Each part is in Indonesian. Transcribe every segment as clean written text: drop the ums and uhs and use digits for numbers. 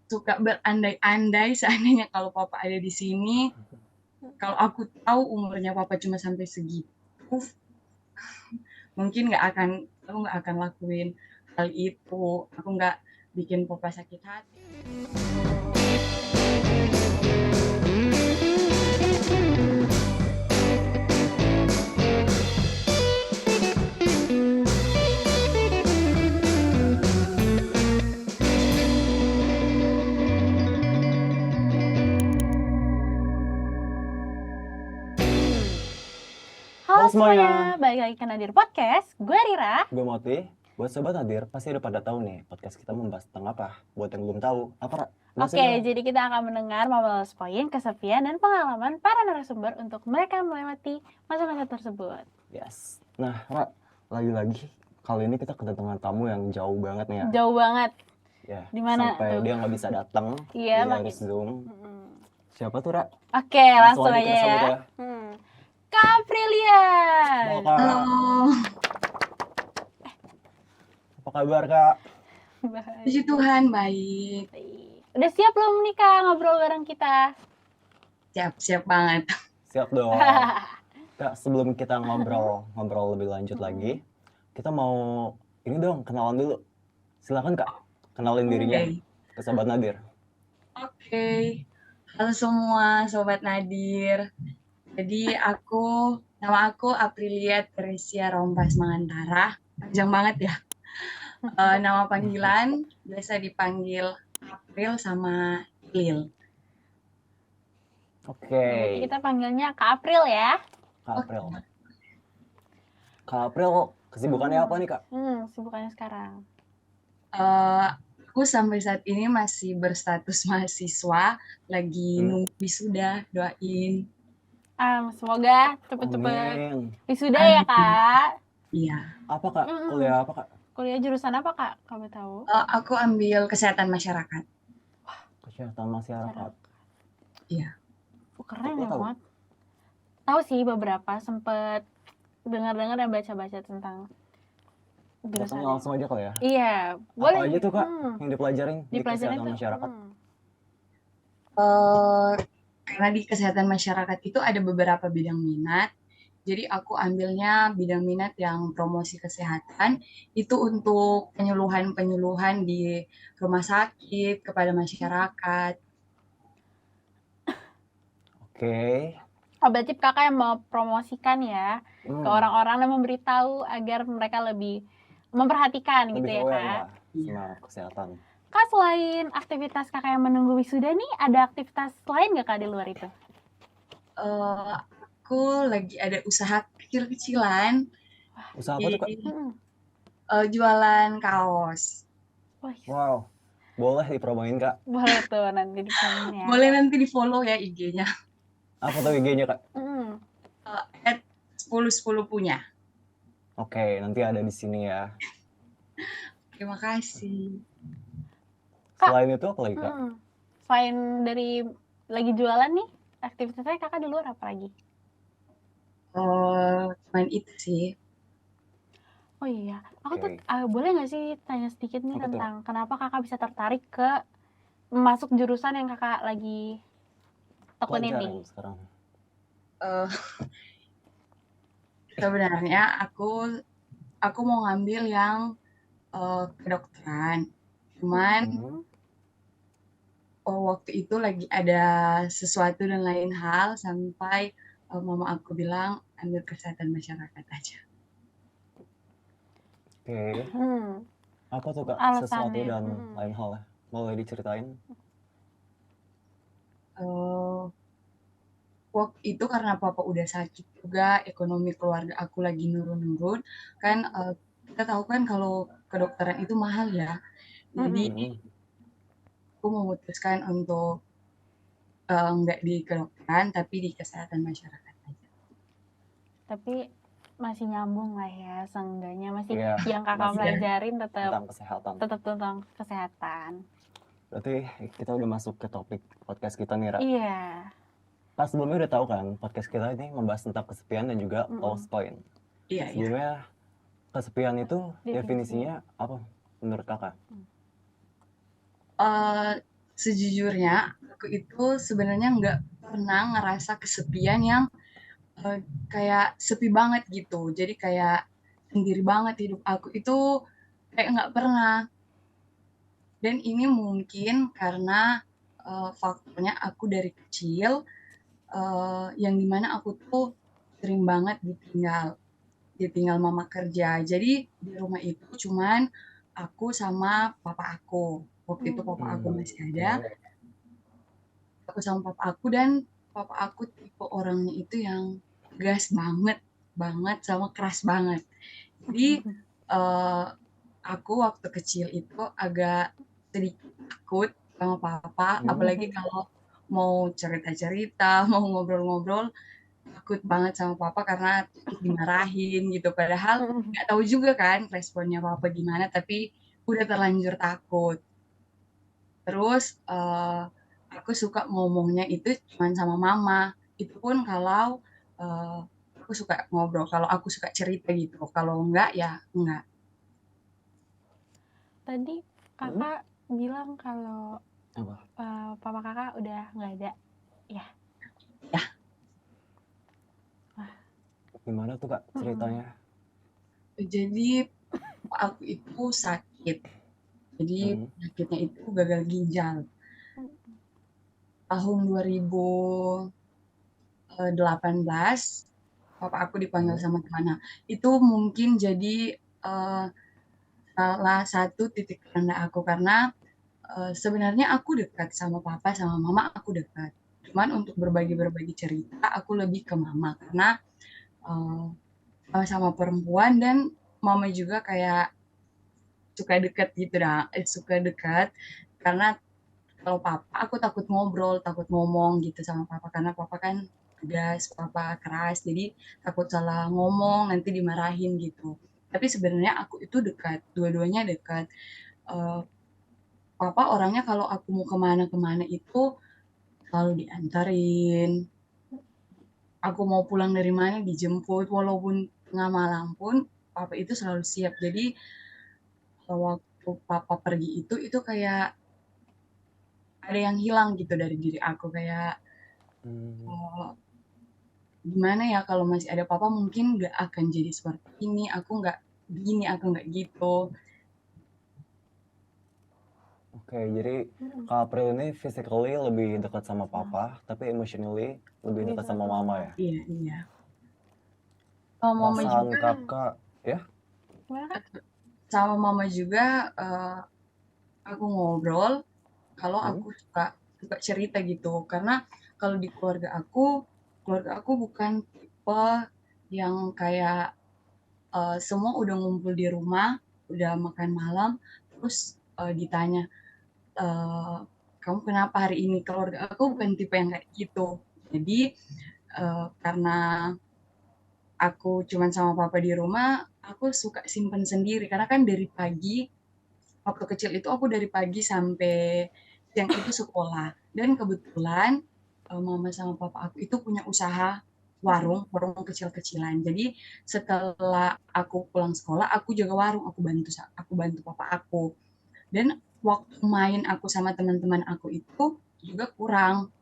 suka berandai-andai seandainya kalau papa ada di sini, kalau aku tahu umurnya papa cuma sampai segitu, mungkin aku nggak akan lakuin hal itu. Aku nggak bikin papa sakit hati. Halo Halo semuanya, semuanya, balik lagi ke Nadir Podcast. Gue Rira. gue Moti. Buat Sobat Nadir, pasti udah pada tahu nih podcast kita membahas tentang apa. Buat yang belum tahu, apa Ra? Jelasin Oke, dong. jadi kita akan mendengar mobil poin, kesepian, dan pengalaman para narasumber untuk mereka melewati masa-masa tersebut. Yes. Nah, Ra, lagi-lagi kali ini kita kedatangan tamu yang jauh banget nih ya. Jauh banget. Ya, Di mana sampai tuh? dia nggak bisa datang. Iya, Dia makin. harus Zoom. Siapa tuh, Ra? Oke, langsung aja kita ya. sambut ya. Kak Aprilian. Halo, Kak. Halo. Apa kabar, Kak? Puji Tuhan, baik. Udah siap belum nih Kak ngobrol bareng kita? Siap banget. Siap dong. Kak, sebelum kita ngobrol lebih lanjut lagi, kita mau ini dong, kenalan dulu. Silakan Kak, kenalin dirinya ke Sobat Nadir. Oke. Halo semua Sobat Nadir. Jadi nama aku Aprilia Teresia Rompas Mangantara. Panjang banget ya. Nama panggilan biasa dipanggil April sama Lil. Oke. Jadi kita panggilnya Kak April ya. Kak April. Kak April, kesibukannya apa nih Kak? Kesibukannya sekarang. Aku sampai saat ini masih berstatus mahasiswa, lagi nunggu wisuda, doain. Semoga cepet-cepet Amin. wisuda ya Kak. Iya. Apa Kak? Kuliah apa Kak? Kuliah jurusan apa Kak? Kamu tahu? Aku ambil kesehatan masyarakat. Kesehatan masyarakat. Iya. Keren ya Mot. Tahu sih beberapa, sempet dengar-dengar dan baca-baca tentang jurusan. Langsung aja kali ya? Iya, boleh. Apa aja tuh Kak yang dipelajarin di kesehatan masyarakat? Karena di kesehatan masyarakat itu ada beberapa bidang minat. Jadi aku ambilnya bidang minat yang promosi kesehatan, itu untuk penyuluhan-penyuluhan di rumah sakit kepada masyarakat. Oke. Oh, berarti kakak yang mau promosikan ya ke orang-orang dan memberitahu agar mereka lebih memperhatikan lebih gitu ya Kak? Sama kesehatan. Kak, selain aktivitas kakak yang menunggu wisuda nih, ada aktivitas lain nggak Kak di luar itu? Aku lagi ada usaha kecil-kecilan. Usaha apa tuh Kak? Jualan kaos. Wow, boleh dipromoin Kak? Boleh tuh nanti dipromoin ya. Boleh nanti di follow ya IG-nya. Apa tuh IG-nya Kak? @1010 punya. Oke, nanti ada di sini ya. Terima kasih. Kak, selain itu apa lagi Kak? Selain dari lagi jualan nih, aktivitasnya kakak di luar apa lagi? Cuman itu sih. Oh iya, aku tuh boleh nggak sih tanya sedikit nih tentang kenapa kakak bisa tertarik ke masuk jurusan yang kakak lagi tekunin nih? Sekarang. Sebenarnya aku mau ngambil yang kedokteran, cuman waktu itu lagi ada sesuatu dan lain hal sampai mama aku bilang ambil kesehatan masyarakat aja. Oke. Apa tuh Kak sesuatu dan lain hal? Boleh diceritain? Waktu itu karena papa udah sakit juga, ekonomi keluarga aku lagi nurun-nurun, kan kita tahu kan kalau kedokteran itu mahal ya. Jadi aku memutuskan untuk nggak di kedokteran tapi di kesehatan masyarakat aja. Tapi masih nyambung lah ya, seenggaknya masih yang kakak pelajarin tetap tentang kesehatan. Berarti kita udah masuk ke topik podcast kita nih Ra. Iya. Pas sebelumnya udah tahu kan podcast kita ini membahas tentang kesepian dan juga lost point. Iya. Sebelumnya kesepian itu definisinya apa menurut kakak? sejujurnya aku itu sebenarnya nggak pernah ngerasa kesepian yang kayak sepi banget gitu. Jadi kayak sendiri banget hidup aku itu kayak nggak pernah. Dan ini mungkin karena faktornya aku dari kecil yang dimana aku tuh sering banget ditinggal mama kerja. Jadi di rumah itu cuman aku sama papa aku. Waktu itu papa aku masih ada, Oke. aku sama papa aku, dan papa aku tipe orangnya itu yang gas banget, banget sama keras banget. Jadi eh, aku waktu kecil itu agak sedikit takut sama papa, apalagi kalau mau cerita-cerita, mau ngobrol-ngobrol, takut banget sama papa karena takut dimarahin gitu. Padahal nggak tahu juga kan responnya papa gimana, tapi udah terlanjur takut. Terus aku suka ngomongnya itu cuma sama mama. Itu pun kalau eh, aku suka ngobrol, kalau aku suka cerita gitu. Kalau enggak ya enggak. Tadi kakak bilang kalau Apa? papa kakak udah nggak ada, ya? Ya, Wah. Gimana tuh Kak ceritanya? jadi aku itu sakit. Jadi penyakitnya itu gagal ginjal. Tahun 2018 papa aku dipanggil sama temannya. Itu mungkin jadi eh, salah satu titik terendah aku karena sebenarnya aku dekat sama papa sama mama, aku dekat. Cuman untuk berbagi-berbagi cerita aku lebih ke mama karena eh, sama perempuan, dan mama juga kayak suka dekat gitu dah, suka dekat karena kalau papa aku takut ngobrol, takut ngomong gitu sama papa karena papa kan tegas, papa keras, jadi takut salah ngomong nanti dimarahin gitu. Tapi sebenarnya aku itu dekat, dua-duanya dekat. Eh, Papa orangnya kalau aku mau kemana-kemana itu selalu diantarin. Aku mau pulang dari mana dijemput, walaupun tengah malam pun papa itu selalu siap. Jadi waktu papa pergi itu kayak ada yang hilang gitu dari diri aku, kayak oh, gimana ya kalau masih ada papa mungkin nggak akan jadi seperti ini. Aku nggak begini, aku nggak gitu. Oke, jadi Kak April ini physically lebih dekat sama papa, tapi emotionally lebih dekat Bisa sama sama mama mama. ya. Iya, iya. Sama mama Perasaan juga, Kakak, ya? Gimana kak? sama mama juga aku ngobrol kalau aku suka suka cerita gitu. Karena kalau di keluarga aku bukan tipe yang kayak semua udah ngumpul di rumah, udah makan malam, terus ditanya, eh, kamu kenapa hari ini? Keluarga aku bukan tipe yang kayak gitu. Jadi karena aku cuman sama papa di rumah, aku suka simpen sendiri. Karena kan dari pagi, waktu kecil itu aku dari pagi sampai siang itu sekolah. Dan kebetulan mama sama papa aku itu punya usaha warung, warung kecil-kecilan. Jadi setelah aku pulang sekolah, aku jaga warung, aku bantu papa aku. Dan waktu main aku sama teman-teman aku itu juga kurang.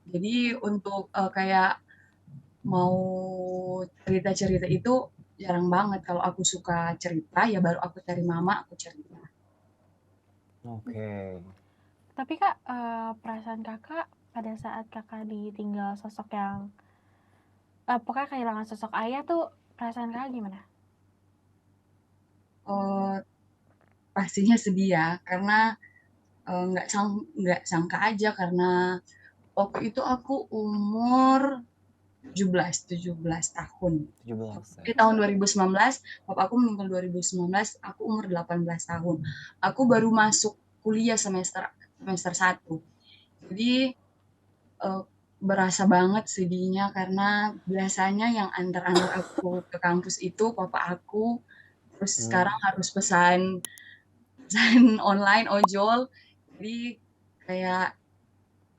Jadi untuk kayak mau cerita-cerita itu jarang banget. Kalau aku suka cerita, ya baru aku cari mama, aku cerita. Oke. Tapi kak, perasaan kakak pada saat kakak ditinggal sosok yang pokoknya kehilangan sosok ayah tuh, perasaan kakak gimana? Eh, Pastinya sedih ya, karena nggak sangka aja karena waktu itu aku umur 17 tahun. 17 ya. Di tahun 2019, papa aku meninggal 2019, aku umur 18 tahun. Aku baru masuk kuliah semester semester 1. Jadi eh, berasa banget sedihnya karena biasanya yang antar-antar aku ke kampus itu papa aku, terus sekarang harus pesan online ojol. Jadi kayak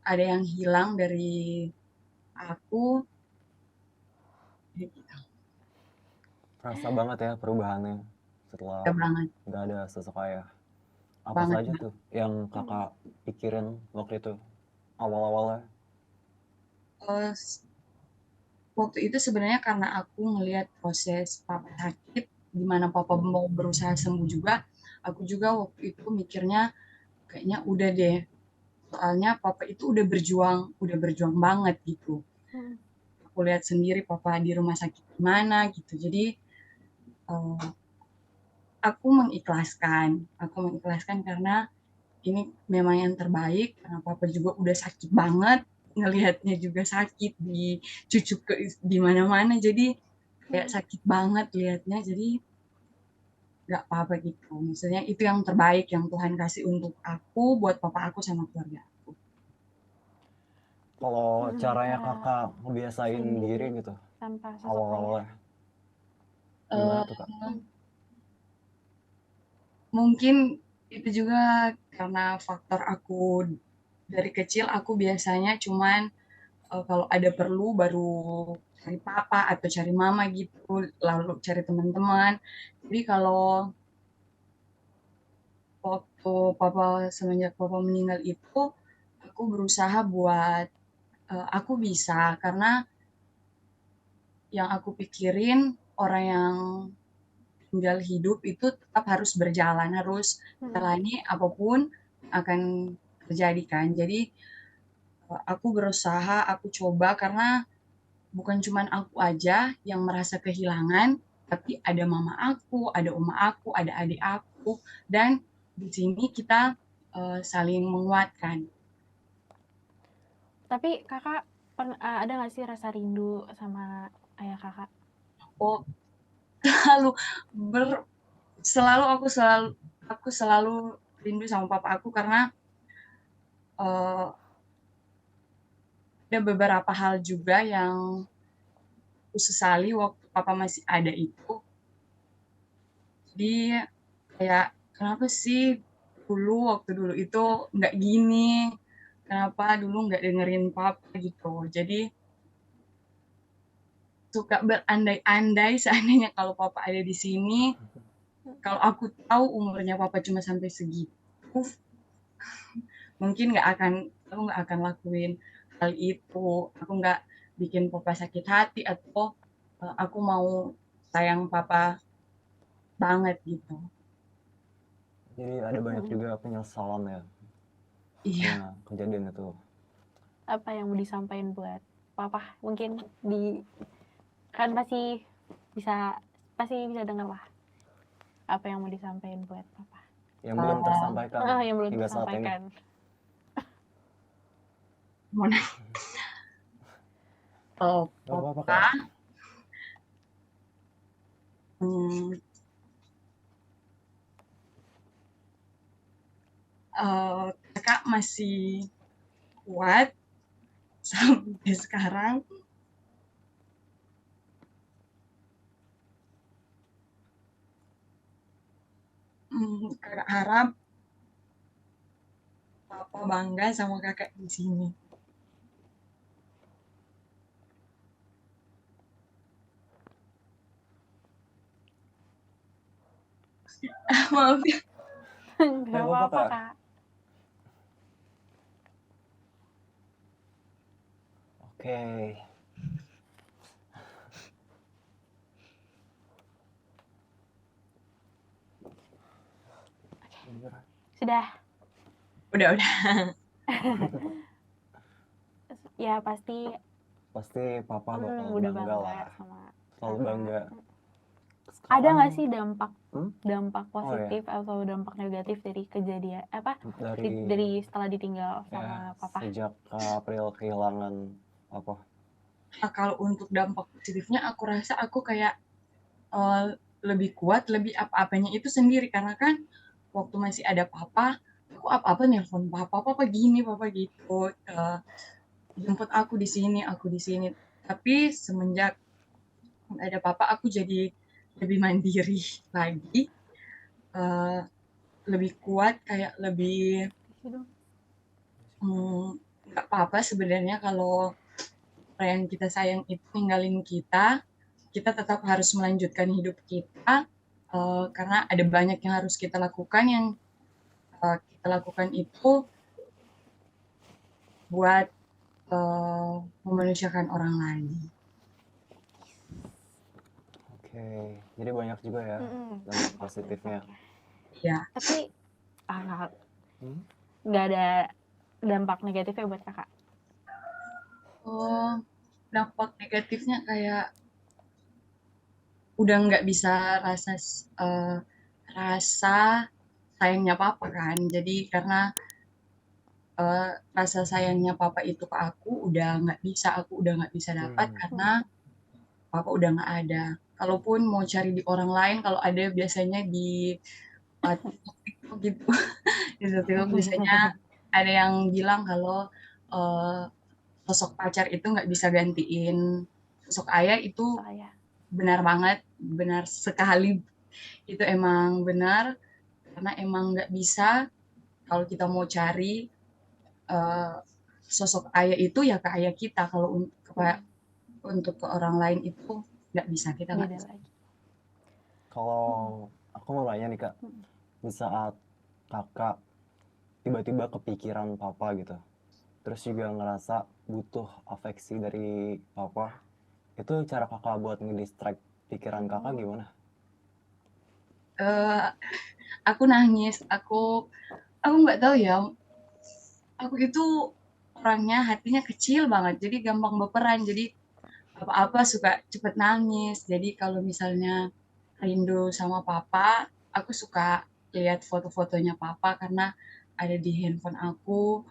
ada yang hilang dari aku gitu Kerasa banget ya perubahannya setelah banget. nggak ada sosok ayah. Apa banget saja ya. tuh yang kakak pikirin waktu itu awal-awalnya? Eh, Waktu itu sebenarnya karena aku ngelihat proses papa sakit, di mana papa mau berusaha sembuh juga, aku juga waktu itu mikirnya kayaknya udah deh, soalnya papa itu udah berjuang banget gitu. Hmm. Aku lihat sendiri papa di rumah sakit gimana gitu. Jadi eh, aku mengikhlaskan karena ini memang yang terbaik karena papa juga udah sakit banget, ngelihatnya juga sakit di cucuk ke di mana-mana, jadi kayak sakit banget lihatnya, jadi nggak apa-apa gitu. Maksudnya itu yang terbaik yang Tuhan kasih untuk aku, buat papa aku sama keluarga aku. Kalau caranya Cara kakak ngebiasain biasain diri diri gitu tanpa sosok ayah. awal-awalnya gimana Eh, tuh kak? Mungkin itu juga karena faktor aku dari kecil aku biasanya cuman kalau ada perlu baru cari papa atau cari mama gitu, lalu cari teman-teman. Jadi kalau waktu semenjak papa meninggal itu, aku berusaha buat aku bisa karena yang aku pikirin orang yang tinggal hidup itu tetap harus berjalan, harus jalani apapun yang akan terjadi kan. Jadi aku berusaha, aku coba karena bukan cuma aku aja yang merasa kehilangan, tapi ada mama aku, ada oma aku, ada adik aku, dan di sini kita saling menguatkan. Tapi kakak ada nggak sih rasa rindu sama ayah kakak? Oh, selalu ber selalu aku selalu rindu sama papa aku karena uh, ada beberapa hal juga yang aku sesali waktu papa masih ada itu. Jadi kayak kenapa sih waktu dulu itu nggak gini, kenapa dulu nggak dengerin papa gitu. Jadi suka berandai-andai seandainya kalau papa ada di sini, kalau aku tahu umurnya papa cuma sampai segitu, mungkin aku nggak akan lakuin hal itu, aku nggak bikin papa sakit hati, atau aku mau sayang papa banget gitu. Jadi ada banyak juga penyesalan ya Iya. karena kejadian itu. Apa yang mau disampaikan buat papa? Mungkin kan pasti bisa dengar lah apa yang mau disampaikan buat papa. Yang belum tersampaikan Yang belum hingga saat ini. tersampaikan. Mau oh, Gak apa-apa papa, kak. hmm, kakak masih kuat sampai sekarang. Kakak harap papa bangga sama kakak di sini. Maaf ya. Gak apa-apa kak. Oke. Sudah. Udah. Ya pasti papa bakal udah bangga lah. sama Selalu kakak. bangga. Ada nggak sih dampak Oh, ya. positif atau dampak negatif dari kejadian Dari dari setelah ditinggal sama papa? sejak April kehilangan apa? Nah, kalau untuk dampak positifnya aku rasa aku kayak uh, lebih kuat, lebih apa-apanya itu sendiri karena kan waktu masih ada papa, aku apa-apa nelpon papa, papa gini, papa gitu, jemput aku di sini. Tapi semenjak ada papa, aku jadi lebih mandiri lagi, uh, lebih kuat, kayak lebih nggak apa-apa sebenarnya kalau orang yang kita sayang itu ninggalin kita, kita tetap harus melanjutkan hidup kita, karena ada banyak yang harus kita lakukan yang kita lakukan itu buat memanusiakan orang lain. Oke, jadi banyak juga ya dampak positifnya. Iya. Tapi nggak ada dampak negatifnya buat kakak? Dampak negatifnya kayak udah nggak bisa rasa sayangnya papa kan. Jadi karena rasa sayangnya papa itu ke aku aku udah nggak bisa dapat karena papa udah nggak ada. Kalaupun mau cari di orang lain, kalau ada biasanya di TikTok gitu. Di TikTok biasanya ada yang bilang kalau sosok pacar itu nggak bisa gantiin sosok ayah. Itu benar banget, benar sekali. Itu emang benar, karena emang nggak bisa kalau kita mau cari sosok ayah itu ya ke ayah kita. Kalau untuk ke orang lain itu nggak bisa, kita nggak bisa. Kalau aku mau nanya nih Kak, di saat kakak tiba-tiba kepikiran papa gitu, terus juga ngerasa butuh afeksi dari papa, itu cara kakak buat ngedistract pikiran kakak gimana? Aku nangis, aku nggak tahu ya, aku itu orangnya hatinya kecil banget, jadi gampang baperan, jadi apa-apa suka cepet nangis. Jadi kalau misalnya rindu sama papa, aku suka lihat foto-fotonya papa karena ada di handphone aku.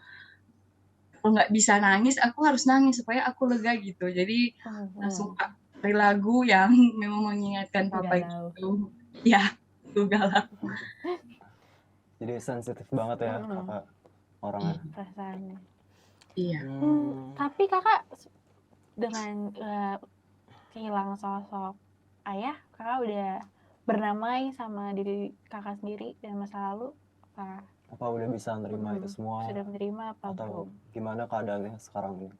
Kalau nggak bisa nangis, aku harus nangis supaya aku lega gitu. Jadi langsung cari lagu yang memang mengingatkan papa gitu. Ya, itu galau. Jadi sensitif banget ya kakak orangnya. Perasaannya. Iya. Tapi kakak dengan kehilangan sosok ayah, kakak udah bernamai sama diri kakak sendiri dan masa lalu? Apa udah bisa nerima itu semua? Sudah menerima apa atau belum? Gimana keadaannya sekarang ini?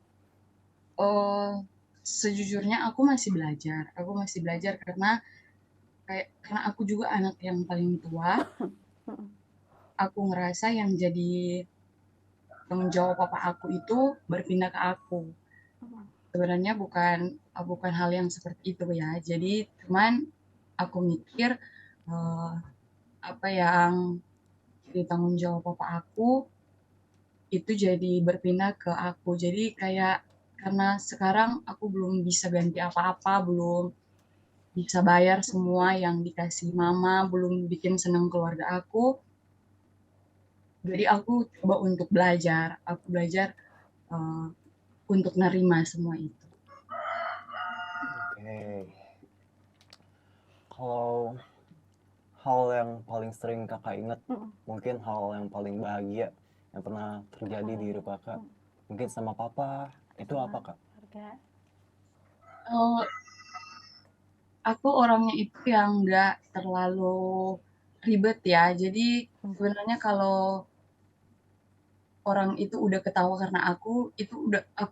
Sejujurnya aku masih belajar. Aku masih belajar karena aku juga anak yang paling tua. Aku ngerasa yang jadi tanggung jawab papa aku itu berpindah ke aku. Sebenarnya bukan hal yang seperti itu ya. Jadi cuman aku mikir apa yang jadi tanggung jawab papa aku itu jadi berpindah ke aku. Jadi kayak karena sekarang aku belum bisa ganti apa-apa, belum bisa bayar semua yang dikasih mama, belum bikin senang keluarga aku. Jadi aku coba untuk belajar. Aku belajar untuk nerima semua itu. Oke. Kalau hal yang paling sering kakak ingat, mungkin hal yang paling bahagia yang pernah terjadi di hidup kakak, mungkin sama papa, itu apa Kak? Aku orangnya itu yang nggak terlalu ribet ya. Jadi sebenarnya kalau orang itu udah ketawa karena aku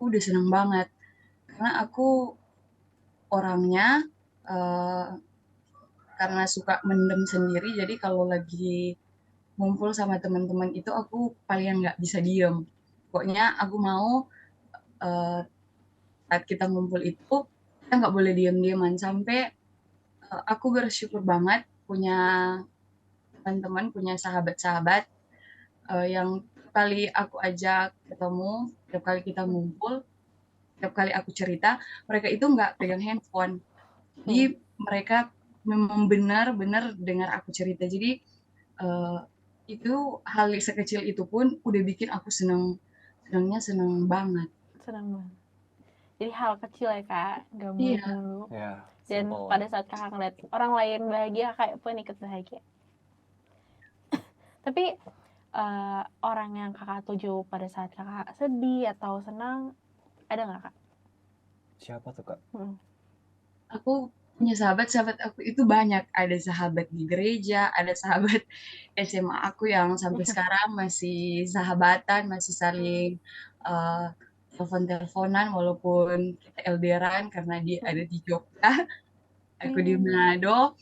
udah seneng banget. Karena aku orangnya karena suka mendem sendiri, jadi kalau lagi ngumpul sama teman-teman itu aku paling nggak bisa diem. Pokoknya aku mau saat kita ngumpul itu kita nggak boleh diem-dieman. Sampai aku bersyukur banget punya teman-teman, punya sahabat-sahabat yang kali aku ajak ketemu, tiap kali kita ngumpul, tiap kali aku cerita, mereka itu nggak pegang handphone. Jadi mereka memang benar-benar dengar aku cerita. Jadi itu hal sekecil itu pun udah bikin aku seneng banget. Senang banget. Jadi hal kecil ya Kak, nggak mulu-mulu. Yeah, dan pada saat kakak ngeliat orang lain bahagia, kakak pun ikut bahagia. Tapi orang yang kakak tuju pada saat kakak sedih atau senang, ada nggak Kak? Siapa tuh Kak? Aku punya sahabat aku itu banyak. Ada sahabat di gereja, ada sahabat SMA aku yang sampai sekarang masih sahabatan, masih saling telepon-teleponan walaupun kita LDRan karena dia ada di Jogja, aku di Manado.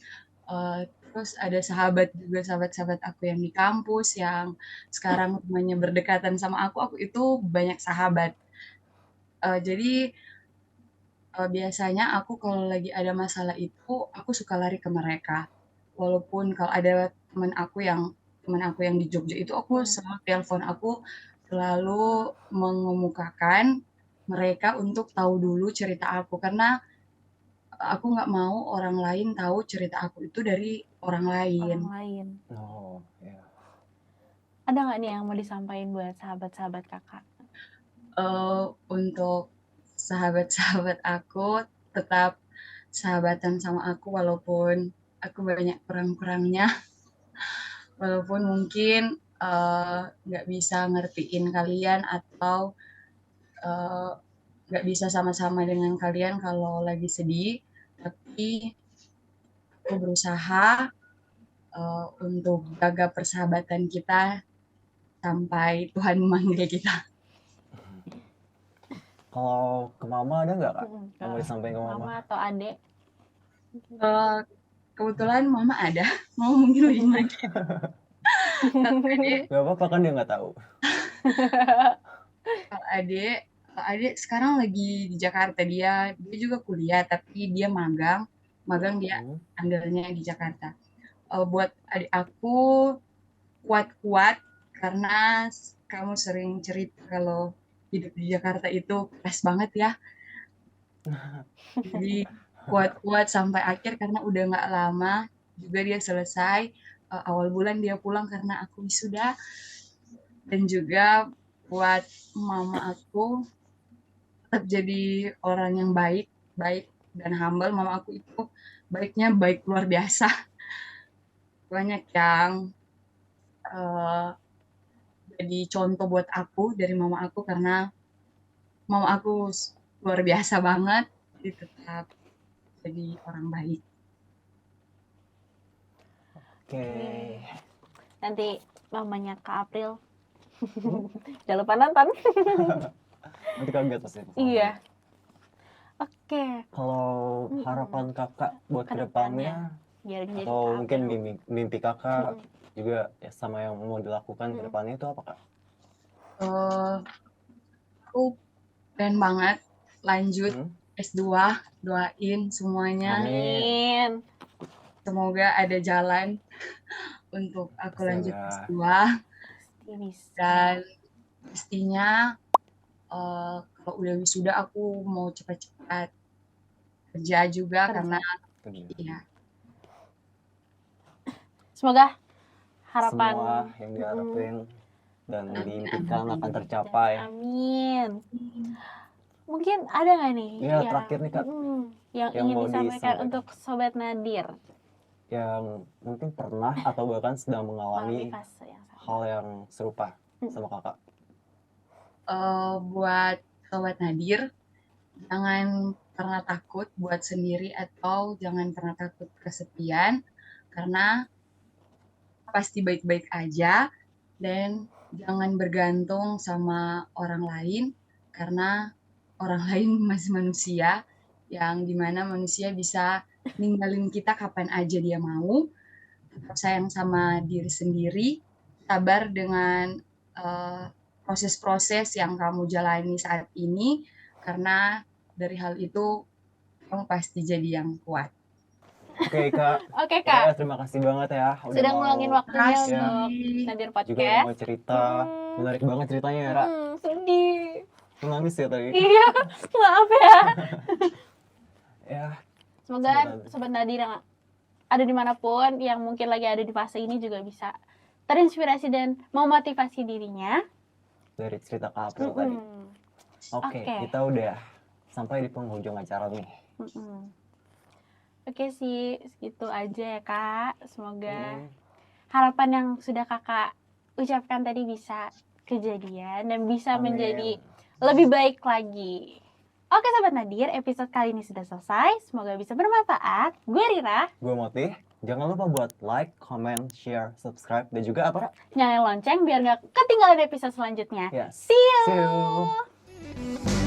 Terus ada sahabat-sahabat aku yang di kampus yang sekarang rumahnya berdekatan sama aku itu banyak sahabat. Jadi biasanya aku kalau lagi ada masalah itu, aku suka lari ke mereka. Walaupun kalau ada teman aku yang di Jogja itu aku selalu telepon, aku selalu mengemukakan mereka untuk tahu dulu cerita aku karena aku nggak mau orang lain tahu cerita aku itu dari orang lain. Orang lain. Oh, ya. Ada nggak nih yang mau disampaikan buat sahabat-sahabat kakak? Untuk sahabat-sahabat aku tetap sahabatan sama aku walaupun aku banyak kurang-kurangnya, walaupun mungkin nggak bisa ngertiin kalian atau nggak bisa sama-sama dengan kalian kalau lagi sedih, tapi aku berusaha untuk jaga persahabatan kita sampai Tuhan memanggil kita. Kalau ke mama ada nggak kak? Yang mau disampaikan ke mama? Mama atau adek? Kebetulan mama ada, mau mungkin lebih lagi. Gak apa-apa kan dia nggak tahu. Kalau adik sekarang lagi di Jakarta, dia juga kuliah tapi dia magang dia ambilnya di Jakarta. Buat adik aku kuat-kuat karena kamu sering cerita kalau hidup di Jakarta itu keras banget ya. Jadi kuat-kuat sampai akhir karena udah nggak lama juga dia selesai. Awal bulan dia pulang karena aku wisuda. Dan juga buat mama aku tetap jadi orang yang baik dan humble. Mama aku itu baiknya baik luar biasa. Banyak yang jadi contoh buat aku dari mama aku karena mama aku luar biasa banget, jadi tetap jadi orang baik. Oke. Nanti mamanya Kak April jangan lupa nonton. Nanti kaget pasti. Iya. Oke. Kalau harapan kakak buat kedepannya atau mungkin mimpi kakak juga ya sama yang mau dilakukan kedepannya itu apa kak? Aku pengen banget lanjut S2, doain semuanya. Amin. Semoga ada jalan untuk aku lanjut S2. Dan pastinya kalau udah wisuda aku mau cepat-cepat kerja juga karena ya. Semoga harapan semua yang diharapin dan diimpikan akan tercapai. Amin. Mungkin ada nggak nih ya terakhir nih kak yang ingin disampaikan untuk Sobat Nadir yang mungkin pernah atau bahkan sedang mengalami hal yang serupa sama kakak? Buat Sobat Nadir, jangan pernah takut buat sendiri atau jangan pernah takut kesepian karena pasti baik-baik aja, dan jangan bergantung sama orang lain karena orang lain masih manusia, yang dimana manusia bisa ninggalin kita kapan aja dia mau. Tetap sayang sama diri sendiri, sabar dengan proses-proses yang kamu jalani saat ini, karena dari hal itu kamu pasti jadi yang kuat. Oke kak. Ya, terima kasih banget ya sudah ngeluangin waktunya untuk Nadir Podcast. Juga mau cerita, menarik banget ceritanya ya, Ra. Sedih. Nangis ya tadi. Iya, maaf ya. Ya. Semoga Sobat Nadir yang ada dimanapun, yang mungkin lagi ada di fase ini juga bisa terinspirasi dan memotivasi dirinya dari cerita Kak April tadi. Oke, kita udah sampai di penghujung acara nih. Oke sih, segitu aja ya Kak. Semoga harapan yang sudah Kakak ucapkan tadi bisa kejadian dan bisa menjadi lebih baik lagi. Oke Sobat Nadir, episode kali ini sudah selesai. Semoga bisa bermanfaat. Gue Rira. Gue Moti. Jangan lupa buat like, comment, share, subscribe, dan juga apa? Nyalain lonceng biar gak ketinggalan episode selanjutnya. Yes. See you! See you!